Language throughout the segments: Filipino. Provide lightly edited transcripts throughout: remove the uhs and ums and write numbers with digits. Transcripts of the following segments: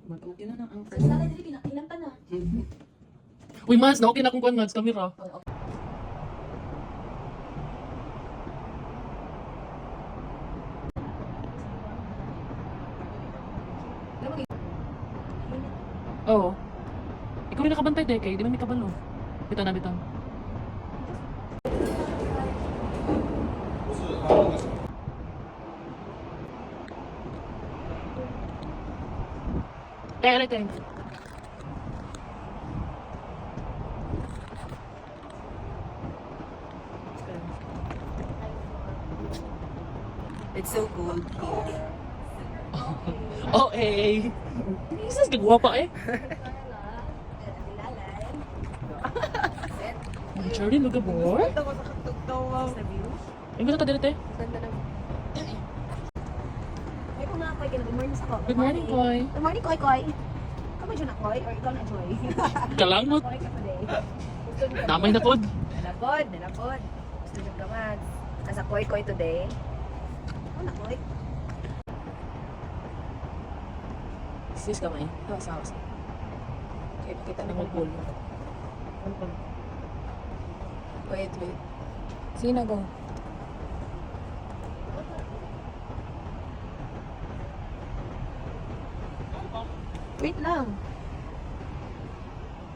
Mag-okay na ang Sa sala dili pinakilang pa na. Uy, Mads, na-okay na akong kuhan, Mads, camera. Oo. Ikaw rin nakabantay, Deke. Di ba may kabalo? Bitan na, bitan. Teka, teka. It's so cold here. Oh, eh. Jesus, kagwapa eh. Charlie, look at boy. Ito ko sa katugtaw sa view. Ang gusto ka dito, te? Ganda na. Ay, kung nga, Koy, good morning sa ko. Good morning, Koy. Good morning, Koy, Koy. Kamu dyan na, Koy? Or ikaw na, Joy? Kalangot. Koy ka pa day. Damay na pod. Nanapod, nanapod. Gusto nyo ka, Mads. Nasa Koy, Koy today. Ano na, Koy? Sis kamay. Sawas. Okay, pakita na mag-goal mo. Wait. Sino go? Wait lang.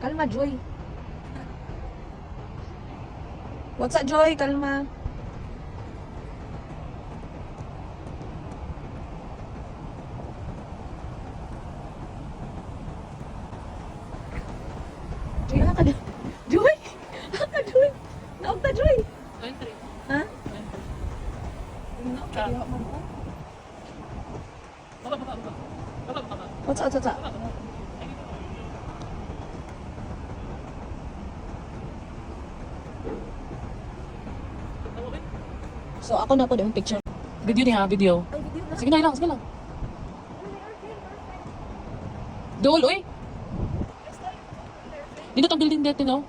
Kalma, Joy. What's up, Joy? Kalma. Joy, haka na. Joy! Haka, Joy! Naog ta, Joy! Ha? What's up? So, ako na po yung picture. Video niya, video. Ay, video na. Sige na, sige lang. Dol, uy! Dito tong building dito, no?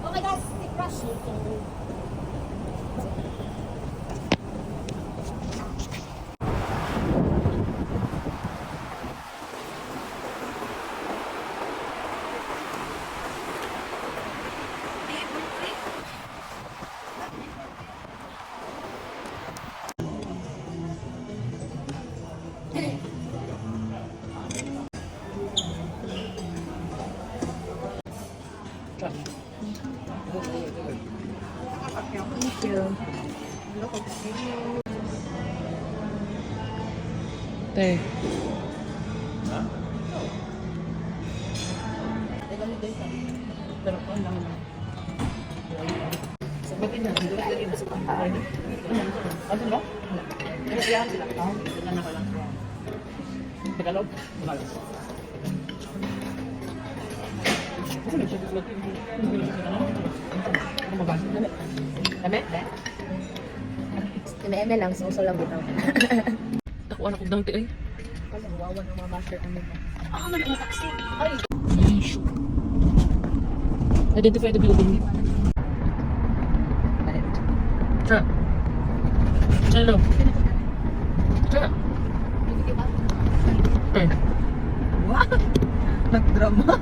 Oh my gosh, stick rush. Thank you. Te. Pero kung lang sabatin na, hindi lagi na sa pangkain. Ano ba? Nagsiyahan sila. Sila na ko lang. Tagalog? Tagalog. Kasi nagsiyahan sila. Ano mabasa? Dami? Eme lang, suso lang bitaw. Takuan ako ng tiay. Kala, wawan ang mga master kami ba? Ah, man ang taxi. Ay! Identify the building. Cha. Hello. Cha. Okay. Wow! Nagdrama.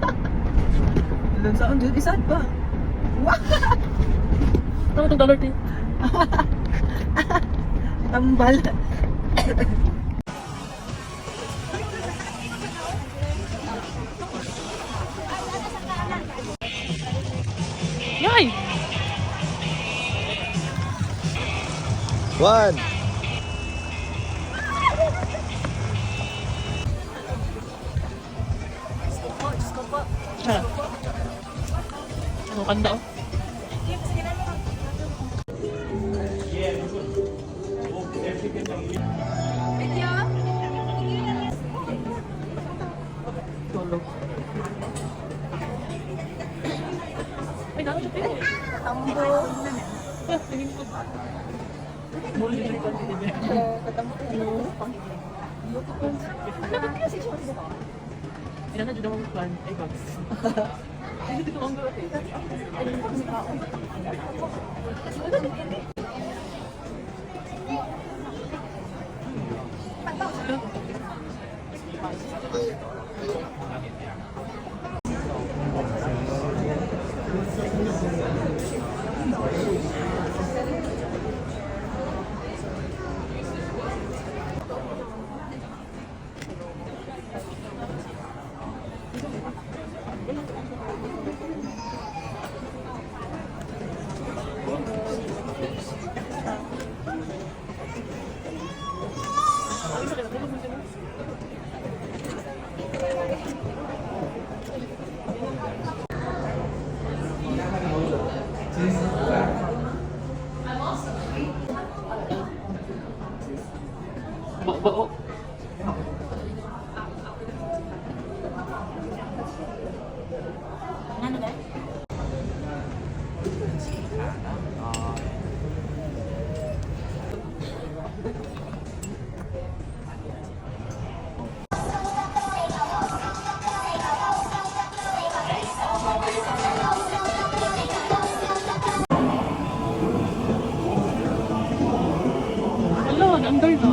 Ilan saan dyan? Isaan pa? Wow! Ano itong dollar din? Tambal. Yay! One. Cha. Ano kanda oh? Katambo. Tingin ko. Muli din ko din. Katambo. Ilan na dyan ang plan? Ay, bags. Hindi dito ang gawin. Bao. Ano ba? Hello, under na.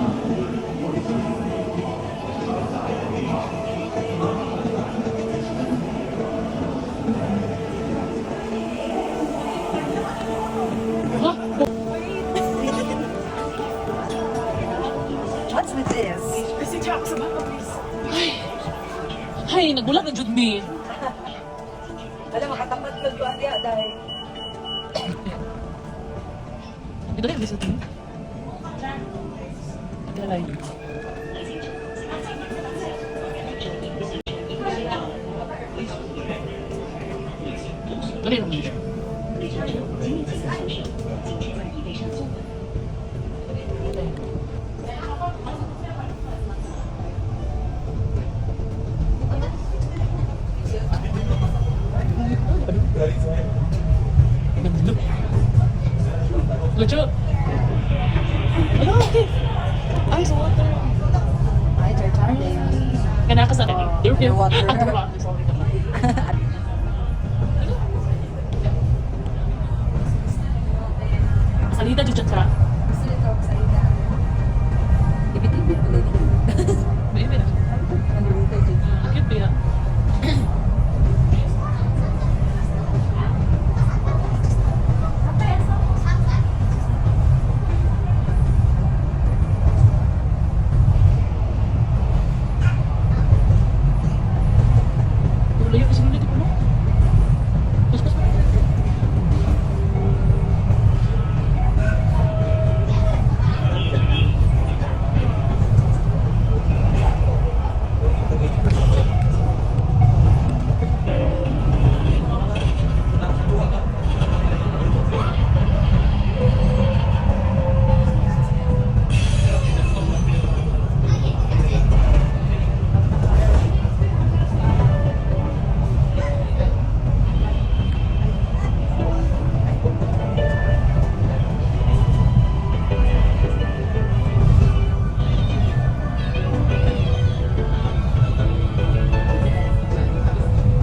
What's with this? Ay, nagulat na jud mi. Alam, makatapat lang ko ate dahil. Dito rin bisa din. Galay. Dali lang siya. Lucu. Hello, okay. Ice water. Ay, darling. Kenapa sa kanya? Your water. Sorry. Salida jud siya. Ibig-ibig mo lang. Baby na. Ang luto dyan. Cute ya. Layo kasi nila dito, no? Pas.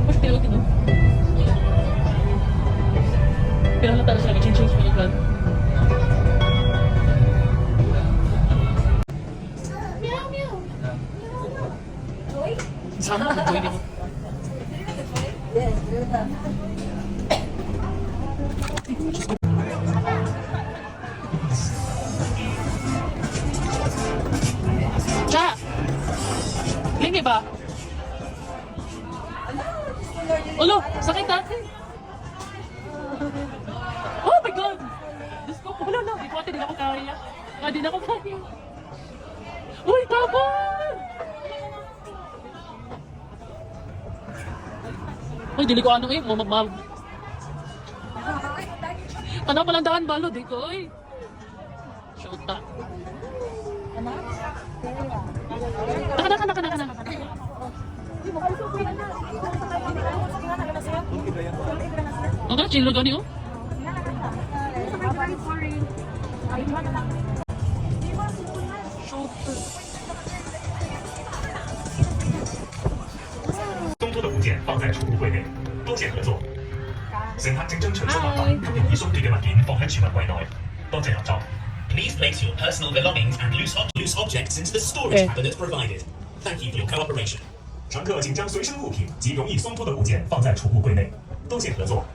Mas tiro din, no? Pero halata na siya, nag-change mo yung plan. Sama ko, hindi mo. Yes, good na. Cha! Hindi ba? Ulo, sakit ha? Oh my God! Diyos ko, wala na. Di ko ate, di na ako kaya. Di na ako kaya. Uy, tapon! Uy, dili ko ano eh. Ano palang daan balo, di ko eh. Shota. Naka. Ano, chilo gani oh? Sorry, boring. Ay, mo na lang. 松脱的部件放在储物柜内，多謝合作。乘客請將隨身物品及容易鬆脱嘅物件放喺儲物櫃內。多謝合作。Please place your personal belongings and loose objects into the storage cabinet provided. Thank you for your cooperation. 乘客請將隨身物品及容易鬆脱的部件放在儲物櫃內。多謝合作。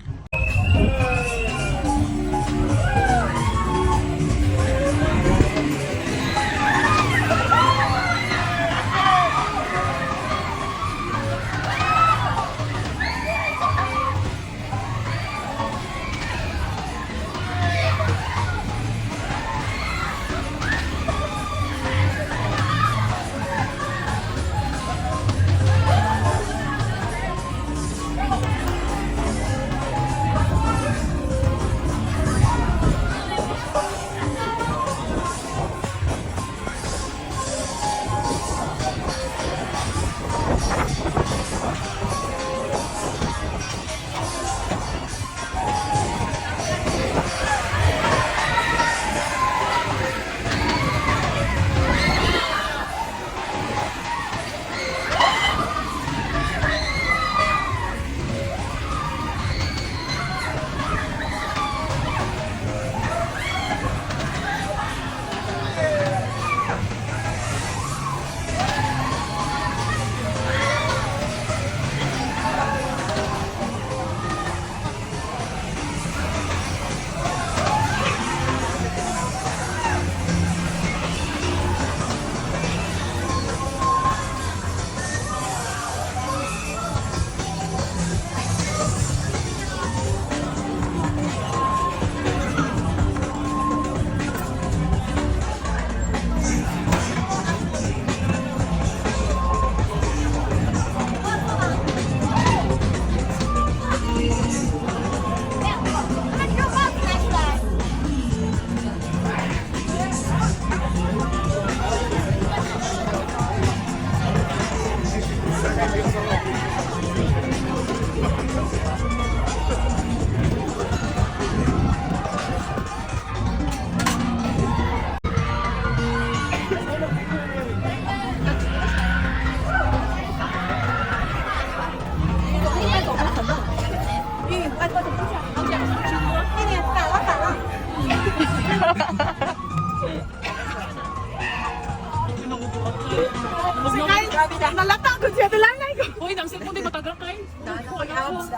Nalata ko siya, dalanay ko. Uy, nang cellphone di matagal kay. Abs,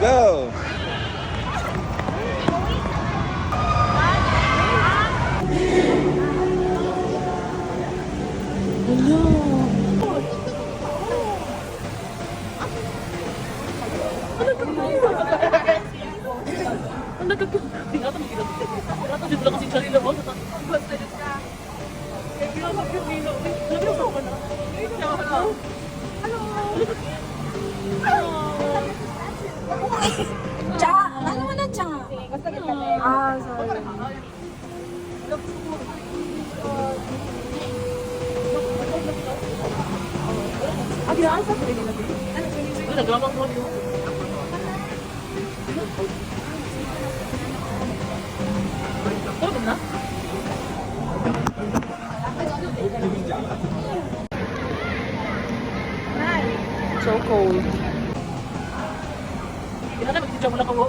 Go! Cha! Ano mo na, Cha? Ah, sorry. So cold. Hindi na mag-teacher mo na ko.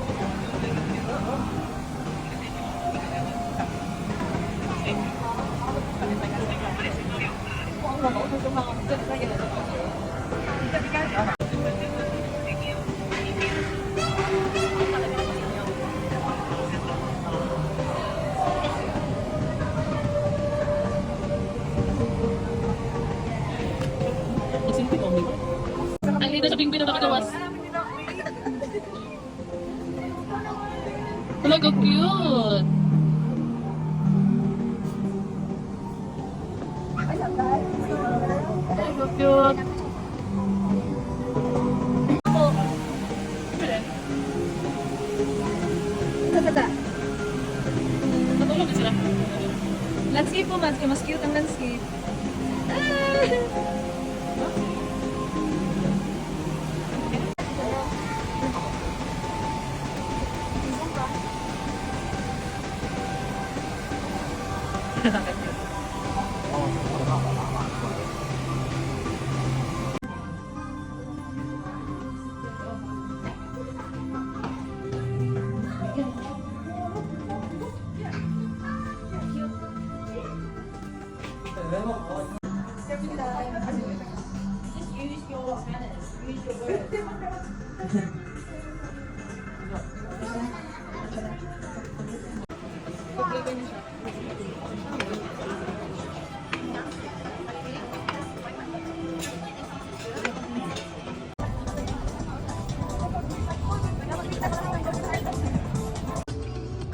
Ang lindo sa pingpin na nakagawas. Talaga cute. Talaga cute. Tata. Natulog din sila. Landscape po, mas cute ang landscape.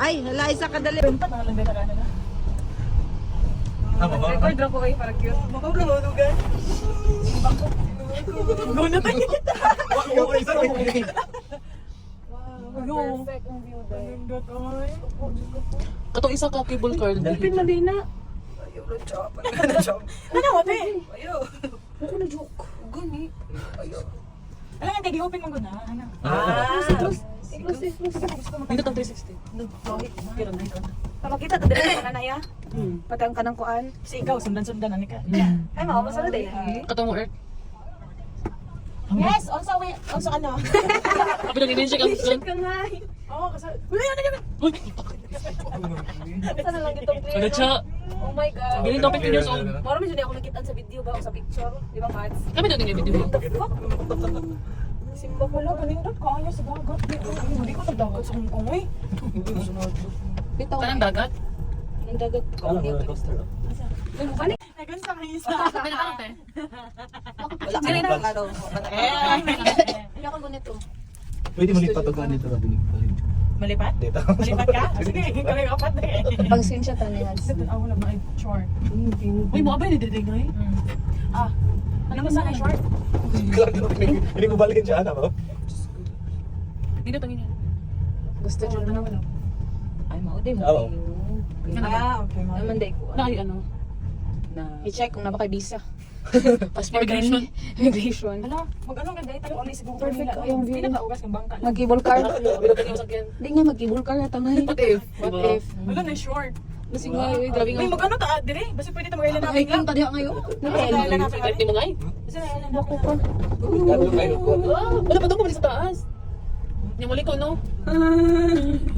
Ay, hala, isa kadali. Record lang ko kayo para cute. Makakulugan. Gawin na tayo. Perfect ang view day. Katong isa ka cable car. Dalpin na din na. Ayaw na job. Ano mo, be? Ayaw. Ako na joke. Gani. Ayaw. Alam nga, di-open mo na. Ano? Close. Hindi tang 360. Kira na ikaw. Pamakita, tadali ka na na ya. Patang ka ng kuan. Kasi ikaw, sundan-sundan, ano ka? Ay, makamasara din. Katong mo earth. Yes, also ano? Abi nang i-check ang Shit ka nga. Oo, kasi, wala yan, yan. Uy! Saan na lang itong Kada siya. Oh my God. Galing daw 15 years old. Marami siya ako nakita sa video ba o sa picture. Di ba, Mads? Kami daw yung video. What the fuck? Simba ko Wala, panindot ko ayaw sa dagat. Hindi ko nagdagat sa Hong Kong, eh. Bitaw. Tanang dagat. Ang dagat ko. Balik. Nagan sa kayo sa... Sabi na parang te. Wala ka rin ang araw. Hindi ako ganito. Pwede mo nipatugan dito. Malipat? Dito. Malipat ka? Sige, kami kapat na eh. Pag-screenshot na niya. Ako lang ay short. Uy, mo abay ni Dede ngay. Ah, ano mo sana short? Hindi ko balikin siya, ano? Hindi na tangin yan. Gusto niyo na naman. Ay, maudi mo. Oo. Ah, okay. Naman day ko. Nakay ano. I-check kung napaka visa. Passport immigration. Immigration. Hala, mag-ano ka dahil tayo ulit siguro. Perfect ko yung view. Hindi na kaugas ng bangka. Mag-cable car. Pero pwede mo sakyan. Hindi nga mag-cable car na tangay. What if? What Diba? if? Wala na short. Kasi nga, grabe nga. Ay, mag-ano ta, dire? Basta pwede ta mag-island namin Hiking tadi ngayon. Pwede mo ngay. Basta na-island Bako pa. Wala pa daw ko sa taas. Yung muli ko, no?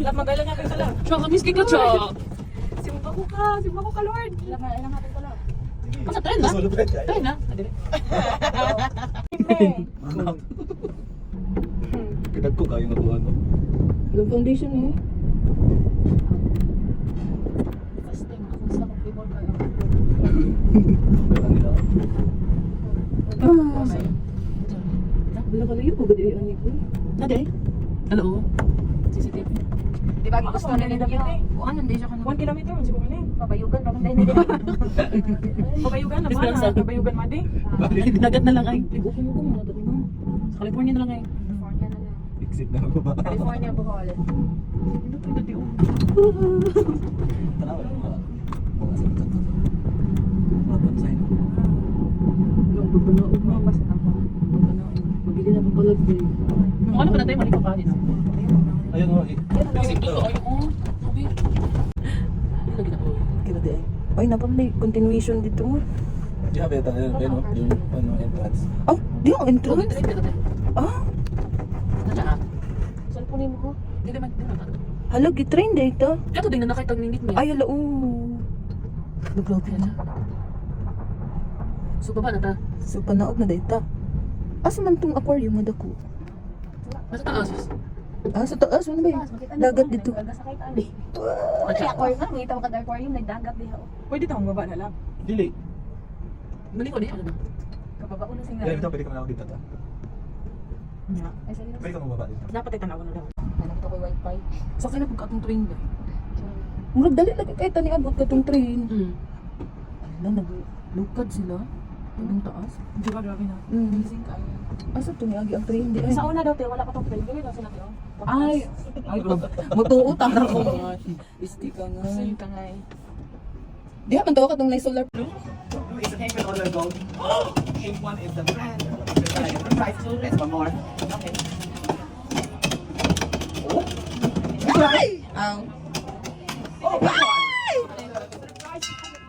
Lap, mag-island natin sa lap. Siya, kamis kika siya. Simba ko ka, Lord. Lap, mag-island natin sa lap. Basta tren na. Tren na. Pinagko tayo natuwa, no? Yung foundation eh. First time ako sa mag-report kayo. Kaya nila. Wala ka na yun. Pagod yun ni ko. Ate? Hello? CCTV. Di ba gusto na nila yun? O ano, hindi siya ka 1 kilometer, man siguro na yun. Pabayugan, bakit hindi nila? Pabayugan na ba? Esperanza. Pabayugan, Madi. Dagat na lang ay. Nag-ukong-ukong na dati mo. Sa California na lang ay. California na lang. Exit na ako ba? California, Bohol. Tanawa yung mga sakit sa tato. Mga pansay, no? Yung pagpanaog mo, basta ako. Pagpanaog. Mabili na akong palag din. Kung ano pa natin, mali pa pa din. Ayun nga, eh. Isip to, ay, oo. Sabi. Hindi lagi na po. Kira di ay. Ay, napamay. Continuation dito mo. Di ba, beta, ayun, no? Yung, ano, entrance. Oh, di ang entrance. Ah, Nandiyan. Saan po mo ko? Hindi man, hindi man. hala, gitrain dito. Kato din na nakitag ningit niya. Ay, hala, oo. Grabe na. So, baba na ta. So, panaog na dito. Asa man tong aquarium mo dako? Masa taas. Ah, sa taas, ano ba yun? Dagat dito. Nagasakay tali. Kaya aquarium na, ngita mo ka aquarium, nagdagat diha. Pwede tayong baba na lang. Dili. Mali ko niya, ano ba? Kababa ko na singa. Kaya ito, pwede ka na ako dito, ta. Ay, sige. Pwede ka mababa dito. Dapat ay tanaw na lang. Hanap ko yung wifi. Sa akin na pagkatong train ba? Murag dali lagi kay tani abot ka tong train. Ala, naglukad sila. Anong taas? Di ba grabe na? Amazing kayo. Asa to niagi ang train di ay. Sa una daw, te, wala ka tong friend. Gawin daw sila, te. Ay, ay mutuutan ako. Isti ka nga. Saan ka nga eh. Di man tawa ka tong nay solar. It's a payment order gold. Pink one is the brand. The price is less one more. Okay. Ay! Aw. Oh, this one.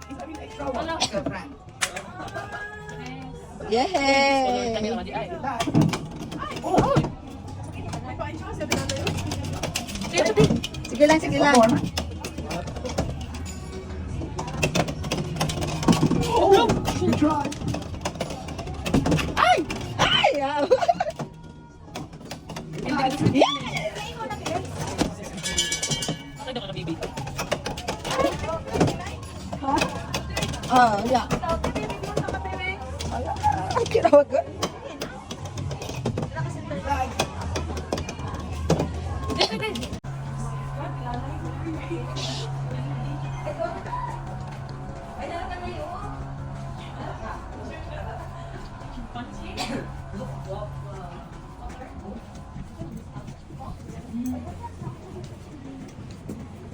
It's a bit extra one. It's the brand. Yehey! Kanya naman di ay. Sige lang, sige lang. Oh, you try. Ay! Ay! Aw. Ay, ka baby. Ah, ya. Ay, kirawag ka.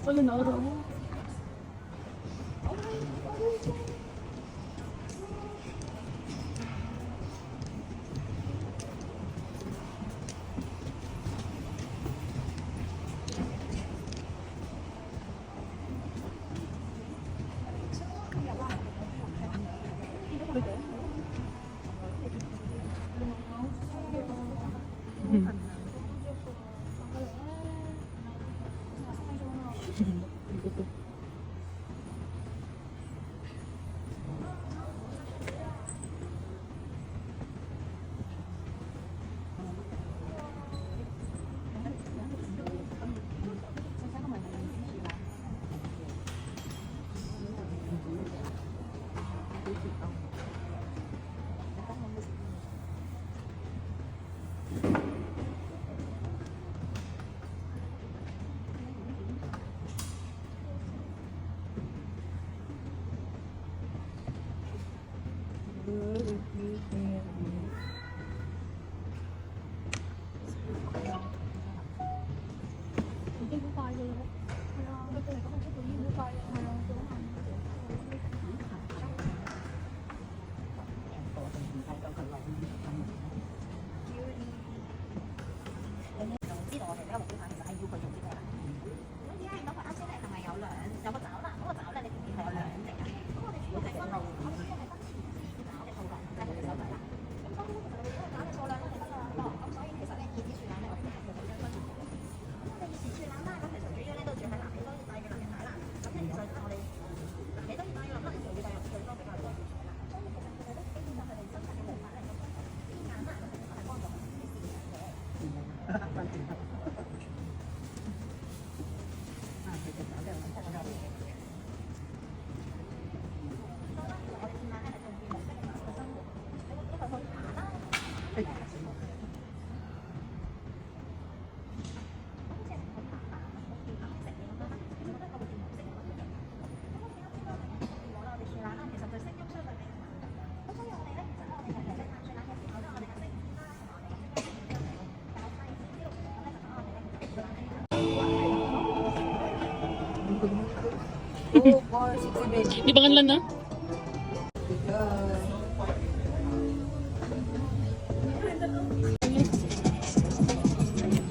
Wala na araw. 2, 4, 6, 7. Di ba kanlan na?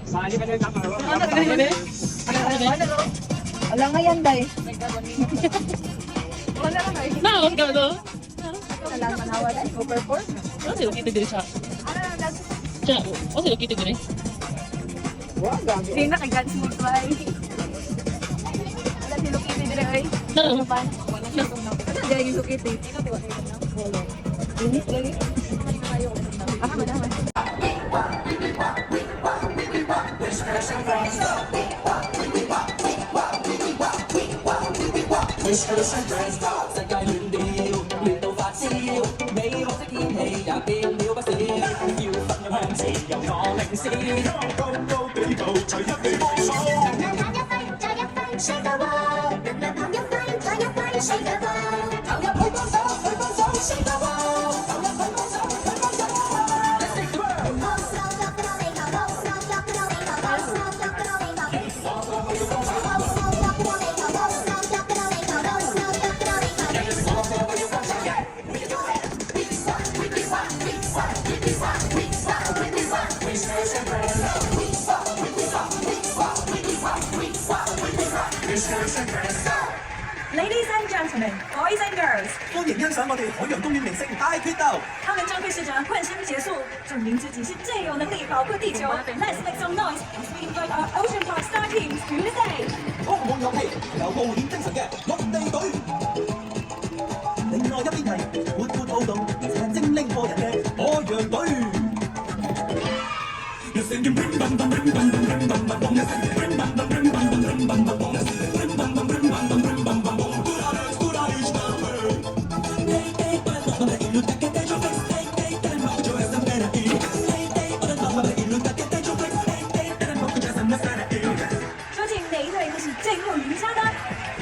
Sali ka na yung kaparo. Wala nga yan, day. Naawag ka to? Wala manawa, day. Super 4. Ano sila kita diri siya? Siya, o sila kita diri? Hindi na kay God's Mood ba? Wala si Lukiti dire ay. Tara. Ano dyan yung Lukiti? Linis lagi. Ah, manaman. Ladies and gentlemen, boys and girls，歡迎欣賞我哋海洋公園明星大決鬥。他們將會試着困身結束，證明自己是最有能力保護地球。Let's make some noise as we invite our Ocean Park Star Teams to the stage。充滿勇氣、有冒險精神嘅陸地隊。另外一邊係活潑好動而且精靈過人嘅海洋隊。究竟哪一隊會是最後贏家呢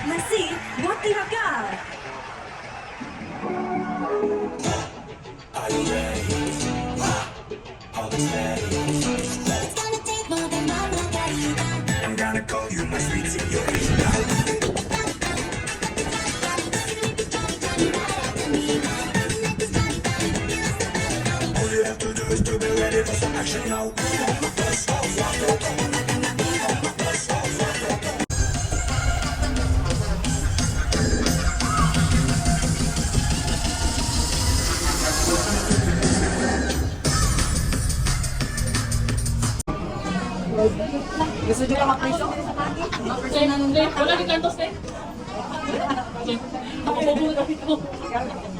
？Let's see what they have got。Gusto nyo ka mapriso? Wala di kantos eh. Ako mabuhay ko.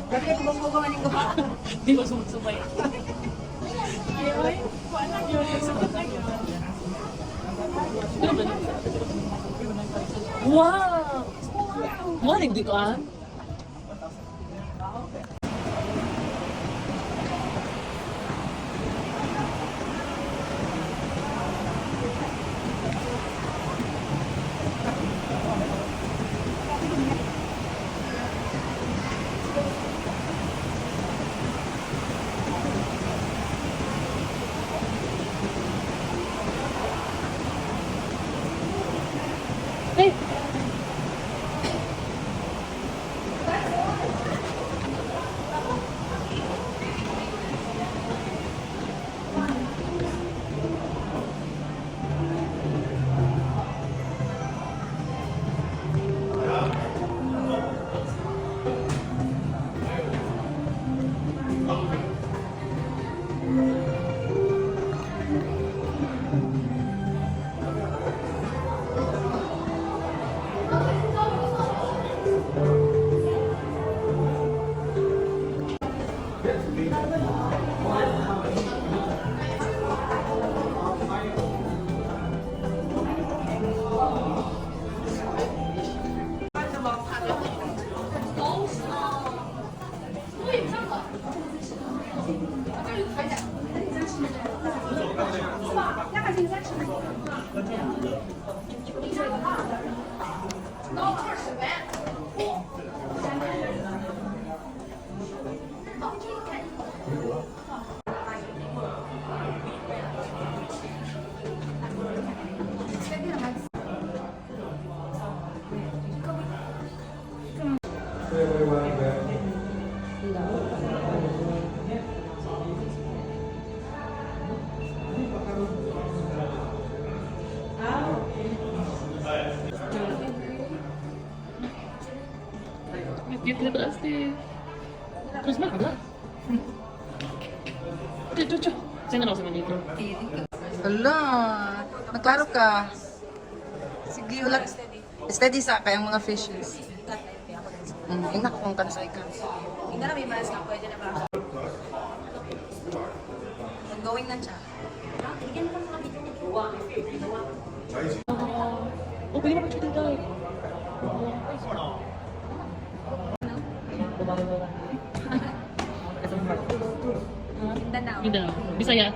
Kasi kung gumawa ko pa. Di ba sumusubay? Wow! Wow, nagdikuan? Hey! Cute na plastic. Terus na ka. Chuchu. Sino na ako sa manito? Hala, naklaro ka. Sige, wala. Steady sa kayang mga fishes. Inak kong kansay ka. Hindi na may mask na pwede na ba? Going na siya. Oh, pwede mo pag-shooting tayo. Mindanao. Mindanao. Bisaya.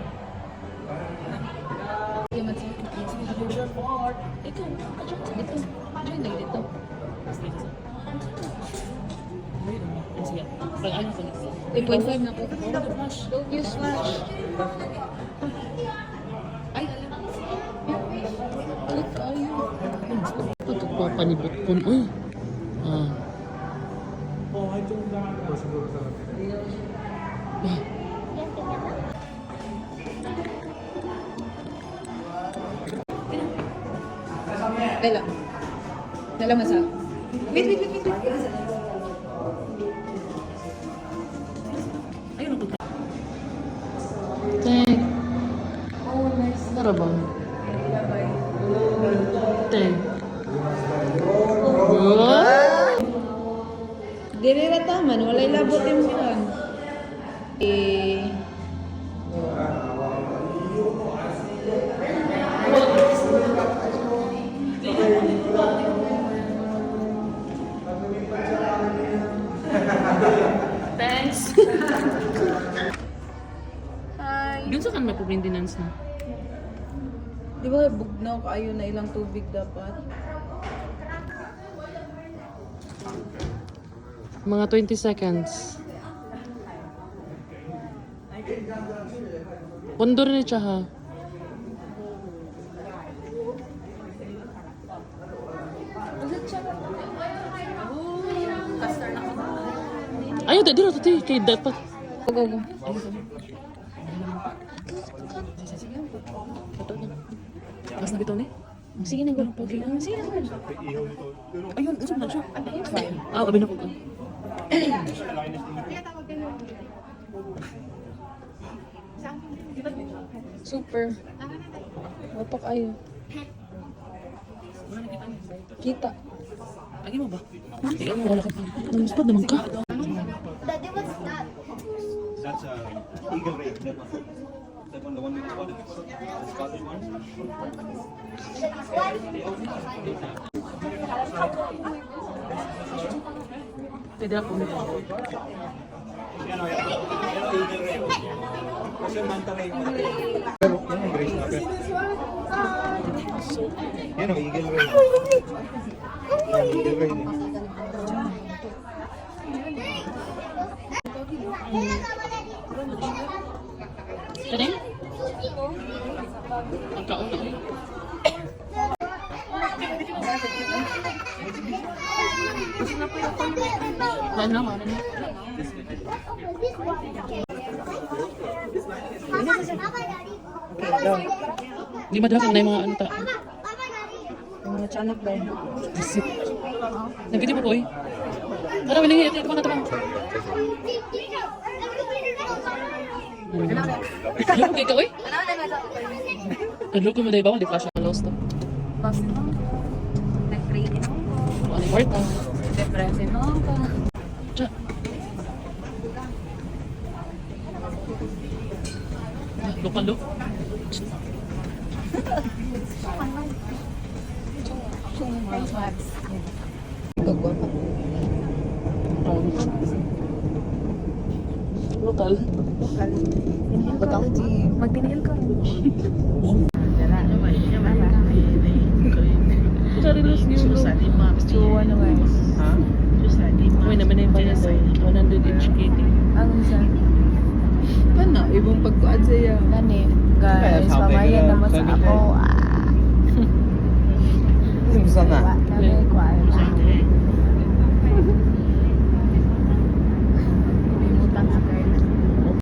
Ito. Ito. Join lang dito. Sige. Pag-ano sa next. 8.5 na po. Don't use flash. Ay, ito pa panibot po. Uy. Ah. Dala. Dala masa. Wait. Ayun ako. Teng. Tara ba? Teng. Dili ra taman, walay labot yung siya. Thanks. Dun sa kan may maintenance na. Di ba bugnaw kaayo na ilang tubig dapat? Mga 20 seconds. Pondor ni siya ha. Ayaw, di na ito. Kaya dapat. Go. Mas na bitaw ni? Sige na, gano'n pagi. Sige na, gano'n. Ayun, usap na siya. Ah, kabi na ko. Super. Wapak ayo. Kita. Lagi mo ba? Ikaw mo, wala ka pa. Ang spot naman ka. Daddy, what's that? That's eagle ray. That one, the one with the spotted, the spotted one. Pwede ako nito. Yan o, eagle ray. Kasi manta ray. Yan ang grace na. Yan o, eagle ray. Yan, eagle ray. Tadi? Ang kauna. Ano naman? Di madalang na yung mga ano ta. Yung mga tiyanak ba? Isip. Nagkiti mo ko eh. Tara, wilingi. Ito ka na tabang. Loko kay ka eh. Loko mo dahil bawal. Di flash ang lost to. Basta mo. Nag-create ako. Ano yung kwarta? Depression ako. Tsa. Lokal lo. Lokal. Bakal. Magtinil ka. ano guys? Ha? Uy, naman na yung bayad doon. 100 each KT. Ang isa. Ano? Ibang pagkuad sa'yo. Gani. Kaya Guys, sabi pamayan nila, naman sa sabi ako. Gusto na. Wala na rin.